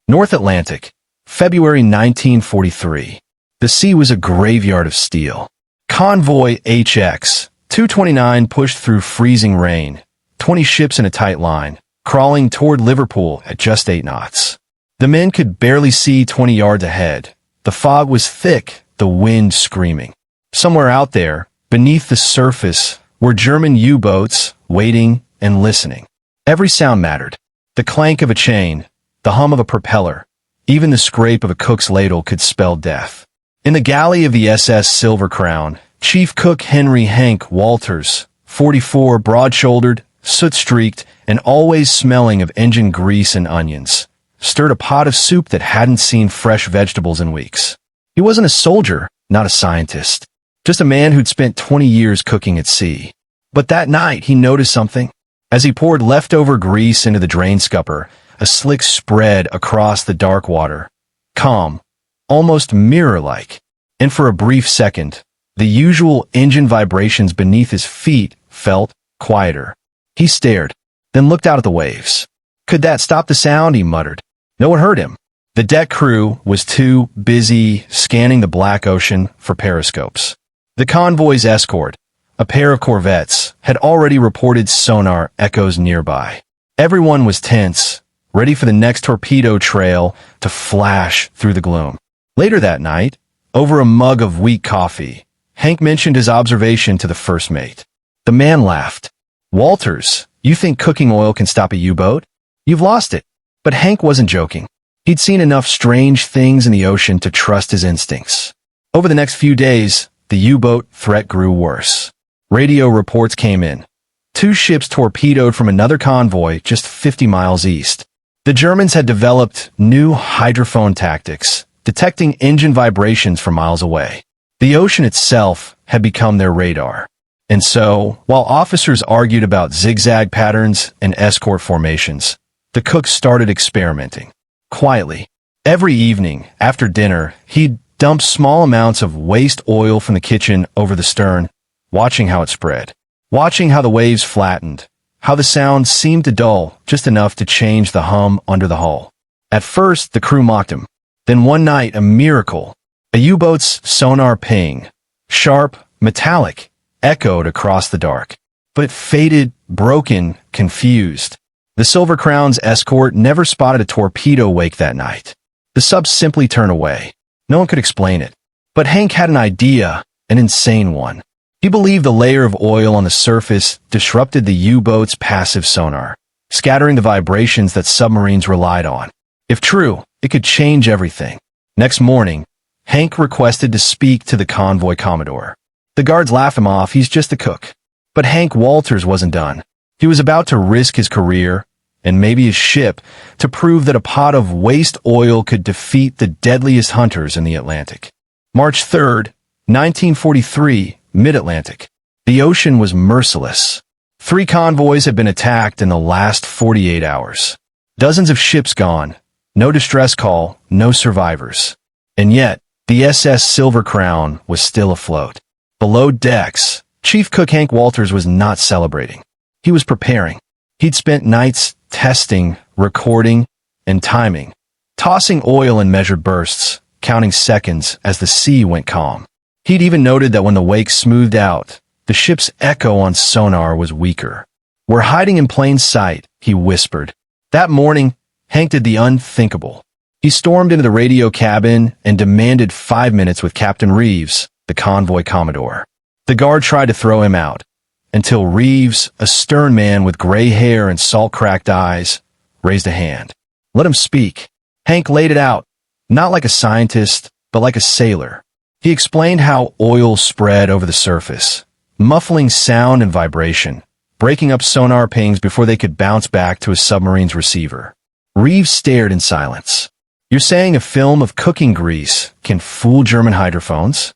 North Atlantic, February 1943. The sea was a graveyard of steel. Convoy HX 229 pushed through freezing rain, 20 ships in a tight line, crawling toward Liverpool at just 8 knots. The men could barely see 20 yards ahead. The fog was thick, the wind screaming. Somewhere out there, beneath the surface, were German U-boats, waiting and listening. Every sound mattered. The clank of a chain, the hum of a propeller, even the scrape of a cook's ladle could spell death. In the galley of the SS Silver Crown, Chief Cook Henry Hank Walters, 44, broad-shouldered, soot-streaked, and always smelling of engine grease and onions, stirred a pot of soup that hadn't seen fresh vegetables in weeks. He wasn't a soldier, not a scientist, just a man who'd spent 20 years cooking at sea. But that night, he noticed something. As he poured leftover grease into the drain scupper, a slick spread across the dark water. Calm, almost mirror-like. And for a brief second, the usual engine vibrations beneath his feet felt quieter. He stared, then looked out at the waves. Could that stop the sound? He muttered. No one heard him. The deck crew was too busy scanning the black ocean for periscopes. The convoy's escort, a pair of corvettes, had already reported sonar echoes nearby. Everyone was tense, ready for the next torpedo trail to flash through the gloom. Later that night, over a mug of weak coffee, Hank mentioned his observation to the first mate. The man laughed. Walters, you think cooking oil can stop a U-boat? You've lost it. But Hank wasn't joking. He'd seen enough strange things in the ocean to trust his instincts. Over the next few days, the U-boat threat grew worse. Radio reports came in. 2 ships torpedoed from another convoy just 50 miles east. The Germans had developed new hydrophone tactics, detecting engine vibrations from miles away. The ocean itself had become their radar. And so, while officers argued about zigzag patterns and escort formations, the cook started experimenting. Quietly. Every evening, after dinner, he'd dump small amounts of waste oil from the kitchen over the stern, watching how it spread, watching how the waves flattened, how the sound seemed to dull just enough to change the hum under the hull. At first, the crew mocked him. Then one night, a miracle. A U-boat's sonar ping, sharp, metallic, echoed across the dark. But faded, broken, confused. The Silver Crown's escort never spotted a torpedo wake that night. The sub simply turned away. No one could explain it. But Hank had an idea, an insane one. He believed the layer of oil on the surface disrupted the U-boat's passive sonar, scattering the vibrations that submarines relied on. If true, it could change everything. Next morning, Hank requested to speak to the convoy commodore. The guards laughed him off, he's just a cook. But Hank Walters wasn't done. He was about to risk his career, and maybe his ship, to prove that a pot of waste oil could defeat the deadliest hunters in the Atlantic. March 3rd, 1943, Mid-Atlantic. The ocean was merciless. 3 convoys had been attacked in the last 48 hours. Dozens of ships gone. No distress call, no survivors. And yet, the SS Silver Crown was still afloat. Below decks, Chief Cook Hank Walters was not celebrating. He was preparing. He'd spent nights testing, recording, and timing, tossing oil in measured bursts, counting seconds as the sea went calm. He'd even noted that when the wake smoothed out, the ship's echo on sonar was weaker. We're hiding in plain sight, he whispered. That morning, Hank did the unthinkable. He stormed into the radio cabin and demanded 5 minutes with Captain Reeves, the convoy commodore. The guard tried to throw him out, until Reeves, a stern man with gray hair and salt-cracked eyes, raised a hand. Let him speak. Hank laid it out, not like a scientist, but like a sailor. He explained how oil spread over the surface, muffling sound and vibration, breaking up sonar pings before they could bounce back to a submarine's receiver. Reeves stared in silence. You're saying a film of cooking grease can fool German hydrophones?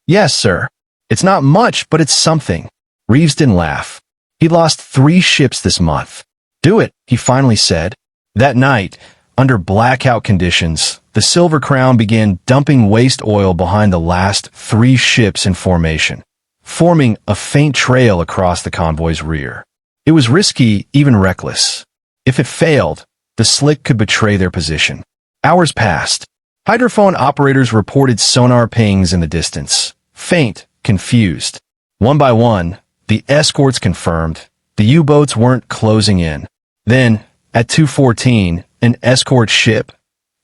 Yes, sir. It's not much, but it's something. Reeves didn't laugh. He'd lost 3 ships this month. Do it, he finally said. That night, under blackout conditions, the Silver Crown began dumping waste oil behind the last 3 ships in formation, forming a faint trail across the convoy's rear. It was risky, even reckless. If it failed, the slick could betray their position. Hours passed. Hydrophone operators reported sonar pings in the distance. Faint, confused. One by one, the escorts confirmed the U-boats weren't closing in. Then, at 2:14, an escort ship,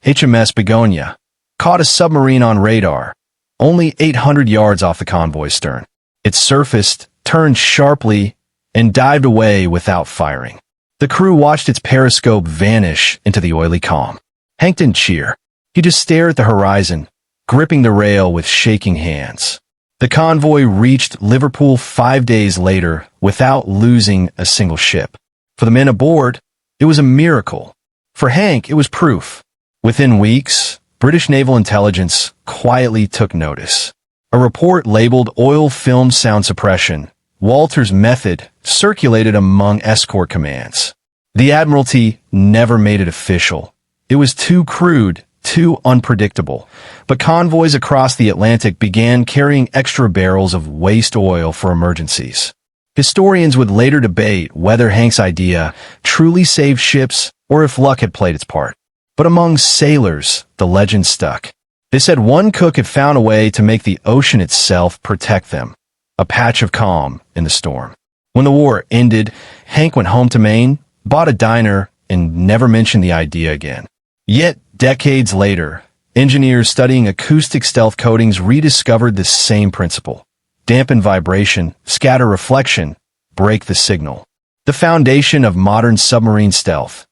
HMS Begonia, caught a submarine on radar, only 800 yards off the convoy's stern. It surfaced, turned sharply, and dived away without firing. The crew watched its periscope vanish into the oily calm. Hank didn't cheer. He just stared at the horizon, gripping the rail with shaking hands. The convoy reached Liverpool 5 days later without losing a single ship. For the men aboard, it was a miracle. For Hank, it was proof. Within weeks, British naval intelligence quietly took notice. A report labeled oil film sound suppression, Walter's method, circulated among escort commands. The Admiralty never made it official. It was too crude, too unpredictable. But convoys across the Atlantic began carrying extra barrels of waste oil for emergencies. Historians would later debate whether Hank's idea truly saved ships or if luck had played its part. But among sailors, the legend stuck. They said one cook had found a way to make the ocean itself protect them, a patch of calm in the storm. When the war ended, Hank went home to Maine, bought a diner, and never mentioned the idea again. Yet, decades later, engineers studying acoustic stealth coatings rediscovered the same principle. Dampen vibration, scatter reflection, break the signal. The foundation of modern submarine stealth,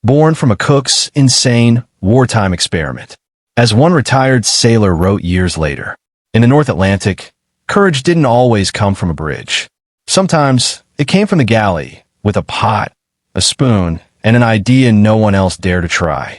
born from a cook's insane wartime experiment. As one retired sailor wrote years later, in the North Atlantic, courage didn't always come from a bridge. Sometimes it came from the galley, with a pot, a spoon, and an idea no one else dared to try.